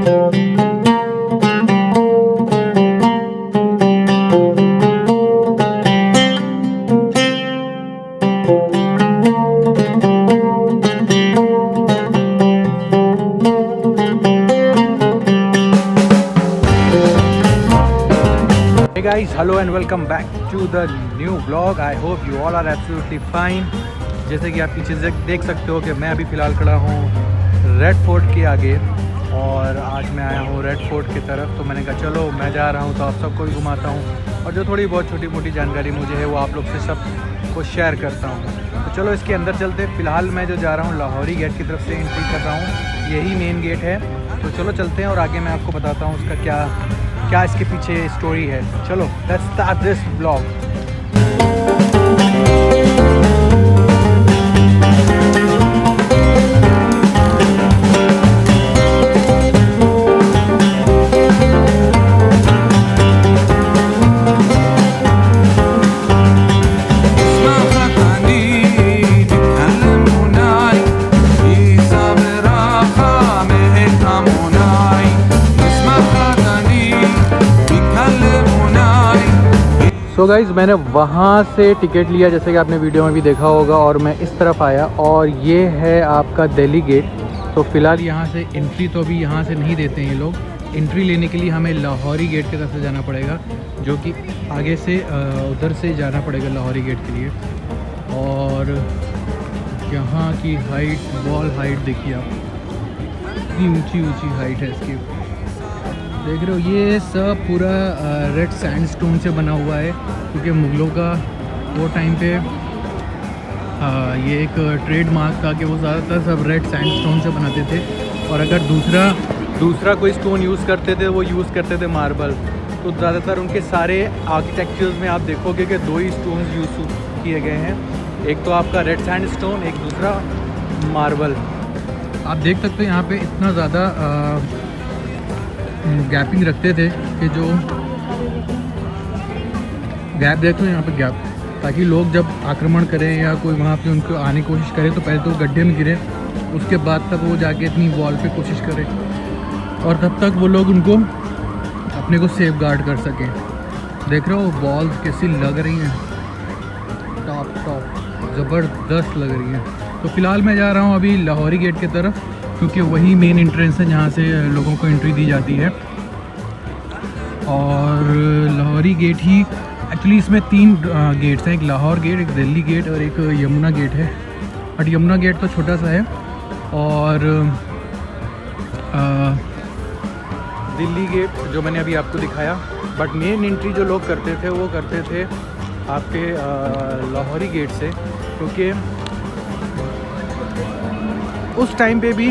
Hey guys, hello and welcome back to the new vlog. I hope you all are absolutely fine. जैसे कि आप पीछे से देख सकते हो कि मैं अभी फ़िलहाल खड़ा हूँ रेड फोर्ट के आगे और आज मैं आया हूँ रेड फोर्ट की तरफ। तो मैंने कहा चलो मैं जा रहा हूँ तो आप सबको भी घुमाता हूँ और जो थोड़ी बहुत छोटी मोटी जानकारी मुझे है वो आप लोग से सब को शेयर करता हूँ। तो चलो इसके अंदर चलते। फ़िलहाल मैं जो जा रहा हूँ लाहौरी गेट की तरफ से एंट्री कर रहा हूँ, यही मेन गेट है। तो चलो चलते हैं और आगे मैं आपको बताता हूँ उसका क्या इसके पीछे स्टोरी है। चलो लेट्स स्टार्ट दिस व्लॉग। तो गाइज़ मैंने वहाँ से टिकट लिया जैसे कि आपने वीडियो में भी देखा होगा और मैं इस तरफ आया और ये है आपका दिल्ली गेट। तो फ़िलहाल यहाँ से एंट्री तो अभी यहाँ से नहीं देते हैं ये लोग। एंट्री लेने के लिए हमें लाहौरी गेट की तरफ से जाना पड़ेगा, जो कि आगे से उधर से जाना पड़ेगा लाहौरी गेट के लिए। और यहाँ की हाइट, वॉल हाइट देखिए आप, इतनी ऊँची ऊँची हाइट है इसकी, देख रहे हो। ये सब पूरा रेड सैंडस्टोन से बना हुआ है क्योंकि मुग़लों का वो टाइम पे ये एक ट्रेडमार्क था कि वो ज़्यादातर सब रेड सैंडस्टोन से बनाते थे। और अगर दूसरा कोई स्टोन यूज़ करते थे वो यूज़ करते थे मार्बल। तो ज़्यादातर उनके सारे आर्किटेक्चर्स में आप देखोगे कि दो ही स्टोन्स यूज़ किए गए हैं, एक तो आपका रेड सैंडस्टोन, एक दूसरा मार्बल। आप देख सकते हो यहाँ पे इतना ज़्यादा गैपिंग रखते थे कि जो गैप देखो यहाँ पे गैप, ताकि लोग जब आक्रमण करें या कोई वहाँ पे उनको आने की कोशिश करे तो पहले तो गड्ढे में गिरे, उसके बाद तब वो जाके इतनी वॉल पे कोशिश करे और तब तक वो लोग उनको अपने को सेफ गार्ड कर सकें। देख रहे हो वॉल्स कैसी लग रही हैं, टॉप ज़बरदस्त लग रही हैं। तो फ़िलहाल मैं जा रहा हूँ अभी लाहौरी गेट की तरफ क्योंकि वही मेन एंट्रेंस है जहाँ से लोगों को एंट्री दी जाती है। और लाहौरी गेट ही एक्चुअली इसमें 3 गेट्स हैं, एक लाहौर गेट, एक दिल्ली गेट और एक यमुना गेट है। बट यमुना गेट तो छोटा सा है और दिल्ली गेट जो मैंने अभी आपको दिखाया। बट मेन एंट्री जो लोग करते थे वो करते थे आपके लाहौरी गेट से, क्योंकि उस टाइम पे भी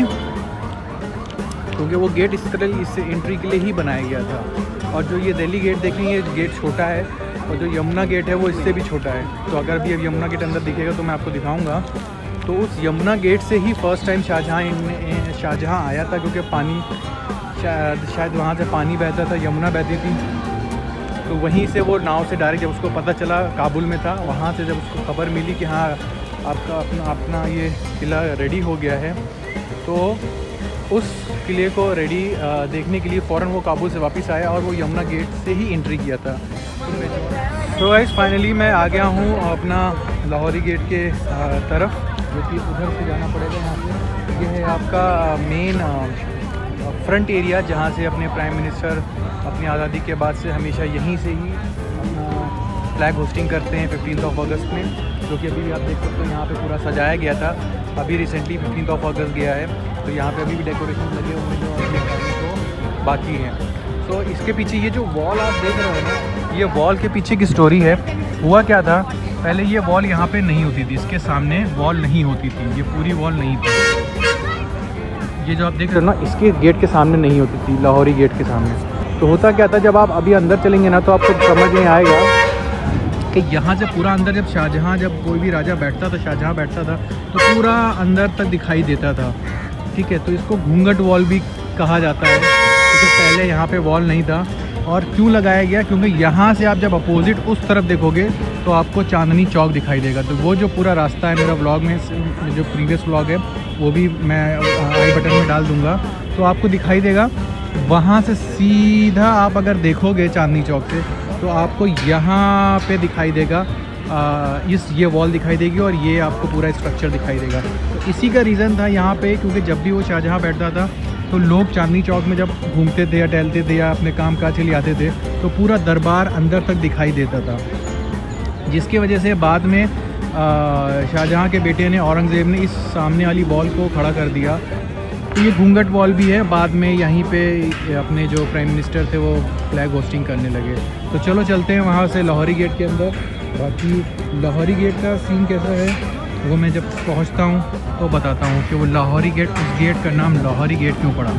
क्योंकि वो गेट इस तरह इससे एंट्री के लिए ही बनाया गया था। और जो ये दिल्ली गेट देखेंगे ये गेट छोटा है और जो यमुना गेट है वो इससे भी छोटा है। तो अगर भी अब यमुना गेट अंदर दिखेगा तो मैं आपको दिखाऊंगा। तो उस यमुना गेट से ही फर्स्ट टाइम शाहजहाँ आया था, क्योंकि पानी शायद वहाँ से पानी बहता था, यमुना बहती थी। तो वहीं से वो नाव से डायरेक्ट जब उसको पता चला, काबुल में था, वहाँ से जब उसको खबर मिली कि हाँ आपका अपना ये किला रेडी हो गया है, तो उस किले को रेडी देखने के लिए फ़ौरन वो काबुल से वापस आया और वो यमुना गेट से ही एंट्री किया था। तो गाइस फाइनली मैं आ गया हूँ अपना लाहौरी गेट के तरफ, जो कि उधर से जाना पड़ेगा। यहाँ से ये है आपका मेन फ्रंट एरिया जहाँ से अपने प्राइम मिनिस्टर अपनी आज़ादी के बाद से हमेशा यहीं से ही अपना फ्लैग होस्टिंग करते हैं 15 अगस्त में, जो कि अभी भी आप देख सकते हो यहाँ पे पूरा सजाया गया था। अभी रिसेंटली 15 अगस्त गया है, तो यहाँ पे अभी भी डेकोरेशन लगे हुए हैं जो अगले टाइम को बाकी हैं। तो इसके पीछे ये जो वॉल आप देख रहे हो ना, ये वॉल के पीछे की स्टोरी है। हुआ क्या था, पहले ये वॉल यहाँ पे नहीं होती थी, इसके सामने वॉल नहीं होती थी, ये पूरी वॉल नहीं थी। ये जो आप देख रहे हो ना, इसके गेट के सामने नहीं होती थी, लाहौरी गेट के सामने। तो होता क्या था, जब आप अभी अंदर चलेंगे ना तो आपको समझ में आएगा कि यहाँ से पूरा अंदर जब शाहजहाँ, जब कोई भी राजा बैठता था, शाहजहाँ बैठता था, तो पूरा अंदर तक दिखाई देता था। ठीक है, तो इसको घूंघट वॉल भी कहा जाता है, क्योंकि तो पहले यहाँ पे वॉल नहीं था। और क्यों लगाया गया, क्योंकि यहाँ से आप जब अपोजिट उस तरफ देखोगे तो आपको चांदनी चौक दिखाई देगा। तो वो जो पूरा रास्ता है, मेरा व्लॉग में जो प्रीवियस व्लॉग है वो भी मैं आई बटन में डाल दूँगा, तो आपको दिखाई देगा वहाँ से सीधा आप अगर देखोगे चांदनी चौक से तो आपको यहाँ पे दिखाई देगा ये वॉल दिखाई देगी और ये आपको पूरा स्ट्रक्चर दिखाई देगा। तो इसी का रीज़न था यहाँ पे, क्योंकि जब भी वो शाहजहाँ बैठता था तो लोग चांदनी चौक में जब घूमते थे या टहलते थे या अपने काम काज के लिए आते थे तो पूरा दरबार अंदर तक दिखाई देता था, जिसकी वजह से बाद में शाहजहाँ के बेटे ने औरंगज़ेब ने इस सामने वाली वॉल को खड़ा कर दिया। तो ये घूंघट वॉल भी है, बाद में यहीं पे अपने जो प्राइम मिनिस्टर थे वो फ्लैग होस्टिंग करने लगे। तो चलो चलते हैं वहाँ से लाहौरी गेट के अंदर। बाकी लाहौरी गेट का सीन कैसा है वो मैं जब पहुँचता हूँ तो बताता हूँ कि वो लाहौरी गेट, उस गेट का नाम लाहौरी गेट क्यों पड़ा।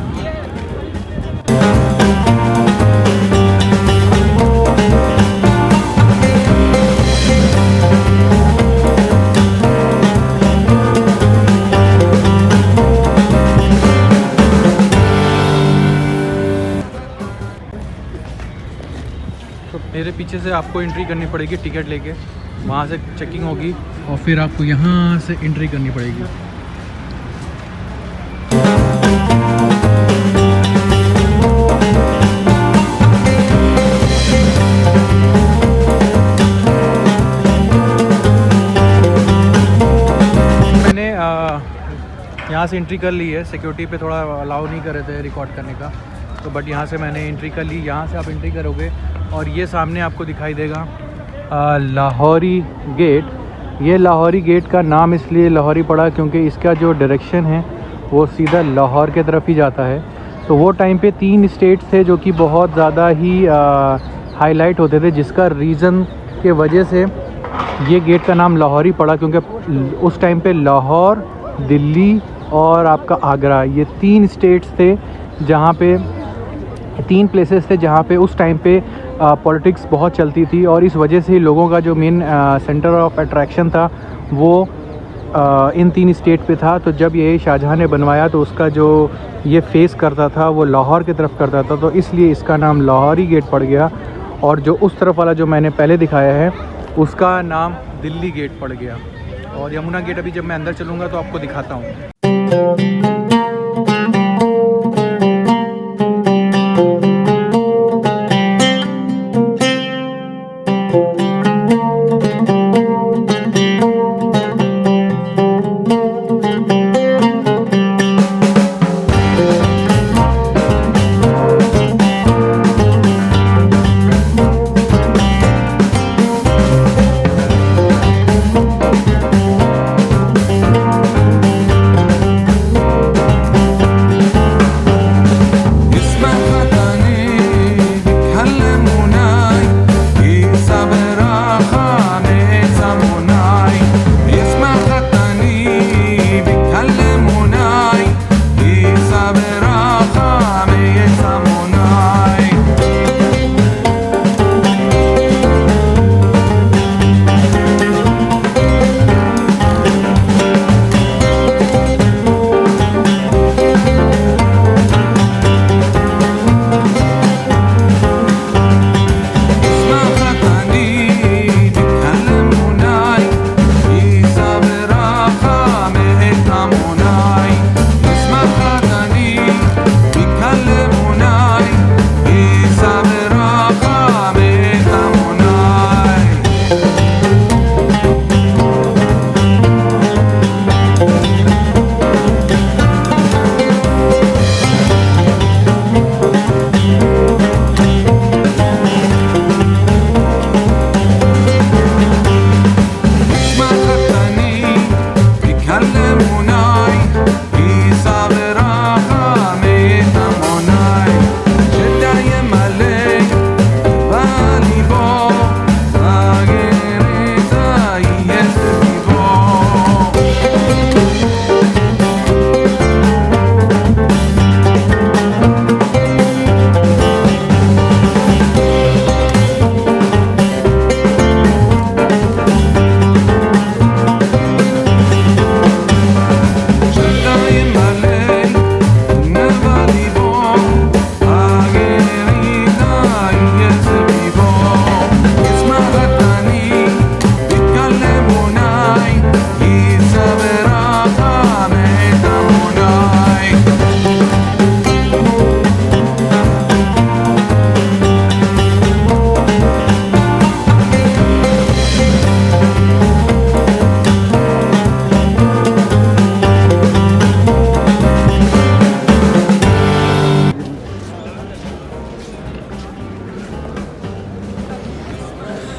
मेरे पीछे से आपको एंट्री करनी पड़ेगी टिकट लेके, वहाँ से चेकिंग होगी और फिर आपको यहाँ से एंट्री करनी पड़ेगी। मैंने यहाँ से एंट्री कर ली है, सिक्योरिटी पे थोड़ा अलाउ नहीं कर रहे थे रिकॉर्ड करने का, तो बट यहाँ से मैंने एंट्री कर ली। यहाँ से आप एंट्री करोगे और ये सामने आपको दिखाई देगा लाहौरी गेट। ये लाहौरी गेट का नाम इसलिए लाहौरी पड़ा क्योंकि इसका जो डायरेक्शन है वो सीधा लाहौर के तरफ ही जाता है। तो वो टाइम पे 3 स्टेट्स थे जो कि बहुत ज़्यादा ही हाईलाइट होते थे, जिसका रीज़न के वजह से ये गेट का नाम लाहौरी पड़ा, क्योंकि उस टाइम पे लाहौर, दिल्ली और आपका आगरा, ये 3 स्टेट्स थे जहाँ पे 3 प्लेसेस थे जहाँ पे उस टाइम पे पॉलिटिक्स बहुत चलती थी, और इस वजह से लोगों का जो मेन सेंटर ऑफ अट्रैक्शन था वो इन 3 स्टेट पे था। तो जब ये शाहजहाँ ने बनवाया तो उसका जो ये फेस करता था वो लाहौर की तरफ करता था, तो इसलिए इसका नाम लाहौरी गेट पड़ गया। और जो उस तरफ वाला जो मैंने पहले दिखाया है उसका नाम दिल्ली गेट पड़ गया। और यमुना गेट अभी जब मैं अंदर चलूँगा तो आपको दिखाता हूँ।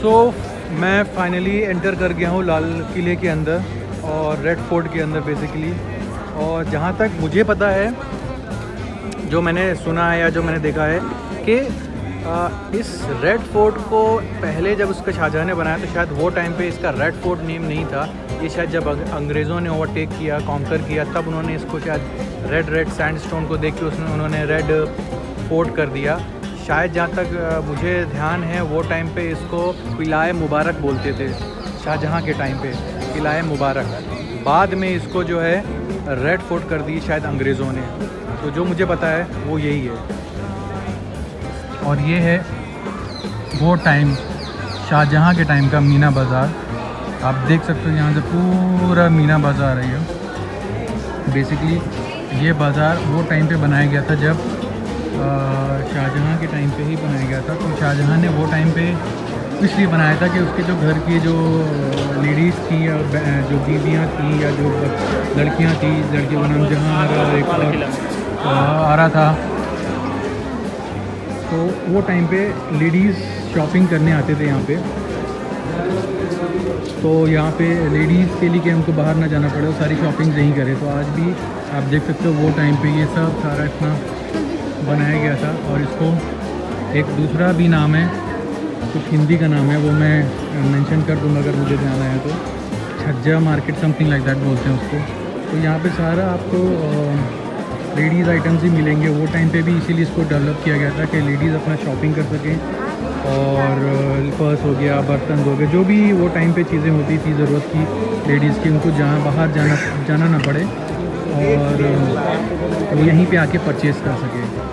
सो मैं फाइनली एंटर कर गया हूँ लाल किले के अंदर और रेड फोर्ट के अंदर बेसिकली। और जहाँ तक मुझे पता है, जो मैंने सुना है या जो मैंने देखा है कि इस रेड फोर्ट को पहले जब उसका शाहजहाँ ने बनाया तो शायद वो टाइम पे इसका रेड फोर्ट नेम नहीं था। ये शायद जब अंग्रेज़ों ने ओवरटेक किया, कॉन्कर किया, तब उन्होंने इसको शायद रेड सैंडस्टोन को देख के उन्होंने रेड फोर्ट कर दिया। शायद जहाँ तक मुझे ध्यान है वो टाइम पे इसको किलाए मुबारक बोलते थे, शाहजहाँ के टाइम पे किलाए मुबारक। बाद में इसको जो है रेड फोर्ट कर दी शायद अंग्रेज़ों ने। तो जो मुझे पता है वो यही है। और ये है वो टाइम शाहजहाँ के टाइम का मीना बाज़ार। आप देख सकते हो यहाँ से पूरा मीना बाज़ार है ये। बेसिकली ये बाज़ार वो टाइम पे बनाया गया था जब शाहजहाँ के टाइम पे ही बनाया गया था। तो शाहजहाँ ने वो टाइम पे इसलिए बनाया था कि उसके जो घर की जो लेडीज़ थी या जो बीवियाँ थी या जो लड़कियाँ थी, लड़कियों का नाम जहाँ आ रहा था, तो वो टाइम पे लेडीज़ शॉपिंग करने आते थे यहाँ पे। तो यहाँ पे लेडीज़ के लिए कि उनको बाहर ना जाना पड़े, वो सारी शॉपिंग यहीं करें। तो आज भी आप देख सकते हो वो टाइम पे ये सब सारा इतना बनाया गया था। और इसको एक दूसरा भी नाम है, कुछ हिंदी का नाम है, वो मैं मेंशन कर दूँगा अगर मुझे ध्यान आया तो। छज्जा मार्केट समथिंग लाइक दैट बोलते हैं उसको। तो यहाँ पे सारा आपको लेडीज़ आइटम्स ही मिलेंगे। वो टाइम पे भी इसीलिए इसको डेवलप किया गया था कि लेडीज़ अपना शॉपिंग कर सकें। और पर्स हो गया, बर्तन हो गए, जो भी वो टाइम पे चीज़ें होती थी ज़रूरत की लेडीज़ की, उनको जहाँ बाहर जाना ना पड़े और वो यहीं पे आके परचेज़ कर सके।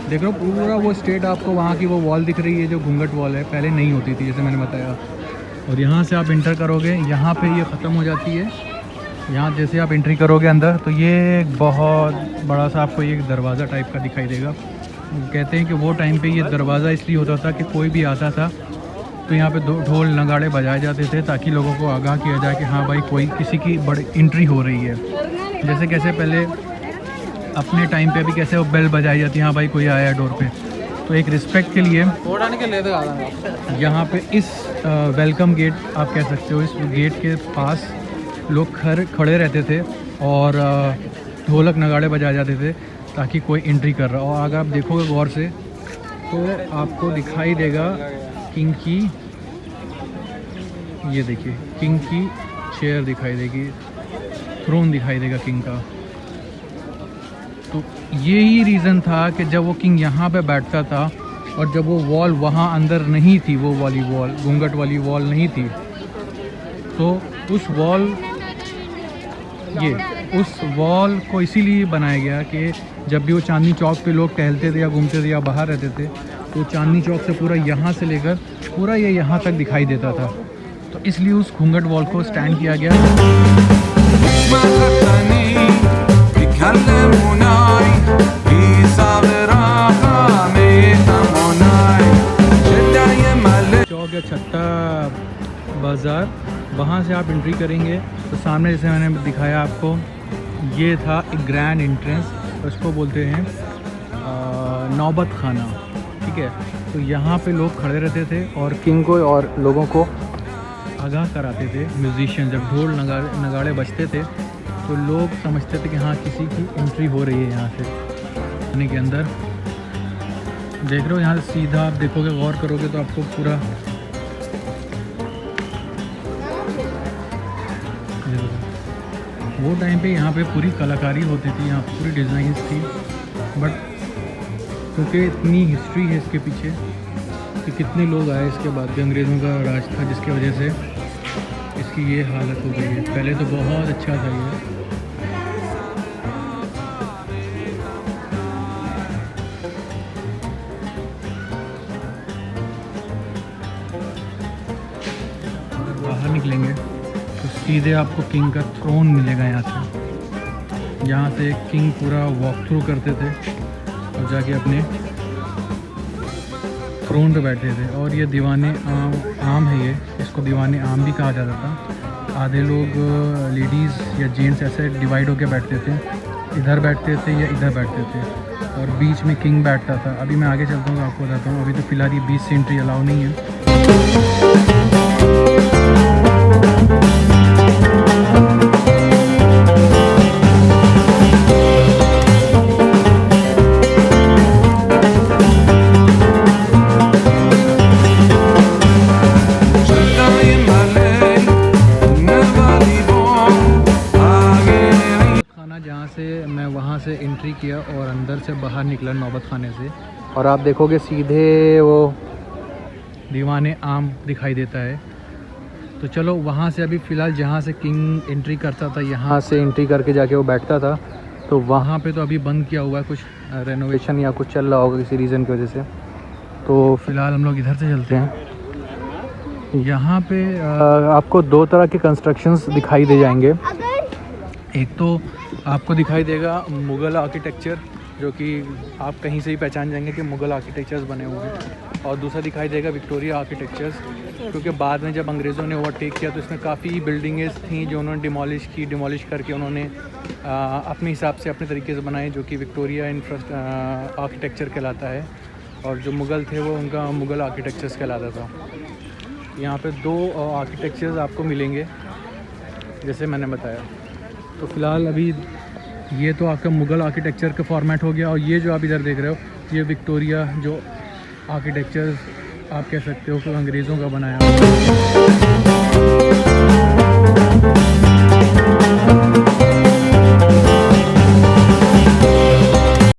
देख रहे हो पूरा वो स्ट्रेट आपको वहाँ की वो वॉल दिख रही है जो घूंघट वॉल है, पहले नहीं होती थी जैसे मैंने बताया। और यहाँ से आप इंटर करोगे, यहाँ पे ये ख़त्म हो जाती है। यहाँ जैसे आप एंट्री करोगे अंदर तो ये बहुत बड़ा सा आपको ये दरवाज़ा टाइप का दिखाई देगा। कहते हैं कि वो टाइम पे ये दरवाज़ा इसलिए होता था कि कोई भी आता था तो यहाँ पे ढोल नगाड़े बजाए जाते थे ताकि लोगों को आगाह किया जाए कि हाँ भाई कोई किसी की बड़ी एंट्री हो रही है। जैसे कैसे पहले अपने टाइम पे भी कैसे वो बेल बजाई जाती है, हाँ भाई कोई आया है डोर पे, तो एक रिस्पेक्ट के लिए यहाँ पे इस वेलकम गेट आप कह सकते हो, इस गेट के पास लोग खड़े रहते थे और ढोलक नगाड़े बजाए जाते थे ताकि कोई एंट्री कर रहा हो। और अगर आप देखोगे गौर से तो आपको दिखाई देगा किंग की, ये देखिए किंग की चेयर दिखाई देगी, थ्रोन दिखाई देगा किंग का। तो यही रीज़न था कि जब वो किंग यहाँ पे बैठता था और जब वो वॉल वहाँ अंदर नहीं थी, वो वाली वॉल घूंघट वाली वॉल नहीं थी, तो उस वॉल को इसीलिए बनाया गया कि जब भी वो चांदनी चौक पे लोग टहलते थे या घूमते थे या बाहर रहते थे तो चांदनी चौक से पूरा यहाँ से लेकर पूरा ये यहाँ तक दिखाई देता था। तो इसलिए उस घूंघट वॉल को स्टैंड किया गया। चौक या छत्ता बाज़ार, वहाँ से आप एंट्री करेंगे तो सामने जैसे मैंने दिखाया आपको, ये था एक ग्रैंड एंट्रेंस, उसको बोलते हैं नौबत खाना, ठीक है। तो यहाँ पे लोग खड़े रहते थे और किंग को और लोगों को आगाह कराते थे। म्यूजिशियन जब ढोल नगाड़े बजते थे तो लोग समझते थे कि हाँ किसी की एंट्री हो रही है यहाँ से खाने के अंदर। देख रहे हो यहाँ से सीधा आप देखोगे, गौर करोगे तो आपको पूरा वो टाइम पे यहाँ पे पूरी कलाकारी होती थी, यहाँ पूरी डिज़ाइंस थी। बट क्योंकि इतनी हिस्ट्री है इसके पीछे कि कितने लोग आए इसके बाद भी, अंग्रेज़ों का राज था जिसकी वजह से इसकी ये हालत हो गई है। पहले तो बहुत अच्छा था ये। बाहर निकलेंगे तो सीधे आपको किंग का थ्रोन मिलेगा यहाँ से। यहाँ से किंग पूरा वॉक थ्रू करते थे और जाके अपने थ्रोन पे बैठते थे। और ये दीवाने आम है, ये इसको दीवाने आम भी कहा जाता था। आधे लोग लेडीज़ या जेंट्स ऐसे डिवाइड होकर बैठते थे, इधर बैठते थे या इधर बैठते थे, और बीच में किंग बैठता था। अभी मैं आगे चलता हूँ तो आपको बताता हूँ। अभी तो फ़िलहाल ये बीच से एंट्री अलाउ नहीं है। मैं वहाँ से एंट्री किया और अंदर से बाहर निकला नौबत खाने से, और आप देखोगे सीधे वो दीवाने आम दिखाई देता है। तो चलो वहाँ से अभी फ़िलहाल जहाँ से किंग एंट्री करता था, यहाँ से एंट्री करके जाके वो बैठता था, तो वहाँ पे तो अभी बंद किया हुआ है, कुछ रेनोवेशन या कुछ चल रहा होगा किसी रीज़न की वजह से। तो फ़िलहाल हम लोग इधर से चलते हैं। यहाँ पे आपको दो तरह के कंस्ट्रक्शंस दिखाई दे जाएंगे। एक तो आपको दिखाई देगा मुग़ल आर्किटेक्चर, जो कि आप कहीं से ही पहचान जाएंगे कि मुग़ल आर्किटेक्चर्स बने हुए हैं, और दूसरा दिखाई देगा विक्टोरिया आर्किटेक्चर्स, क्योंकि बाद में जब अंग्रेज़ों ने ओवरटेक किया तो इसमें काफ़ी बिल्डिंग्स थी जो उन्होंने डिमोलिश करके उन्होंने अपने हिसाब से अपने तरीके से बनाए, जो कि विक्टोरिया आर्किटेक्चर कहलाता है। और जो मुग़ल थे वो उनका मुग़ल आर्किटेक्चर्स कहलाता था। यहाँ पे दो आर्किटेक्चर्स आपको मिलेंगे जैसे मैंने बताया। तो फ़िलहाल अभी ये तो आपका मुग़ल आर्किटेक्चर का फॉर्मेट हो गया, और ये जो आप इधर देख रहे हो ये विक्टोरिया जो आर्किटेक्चर आप कह सकते हो कि अंग्रेज़ों का बनाया।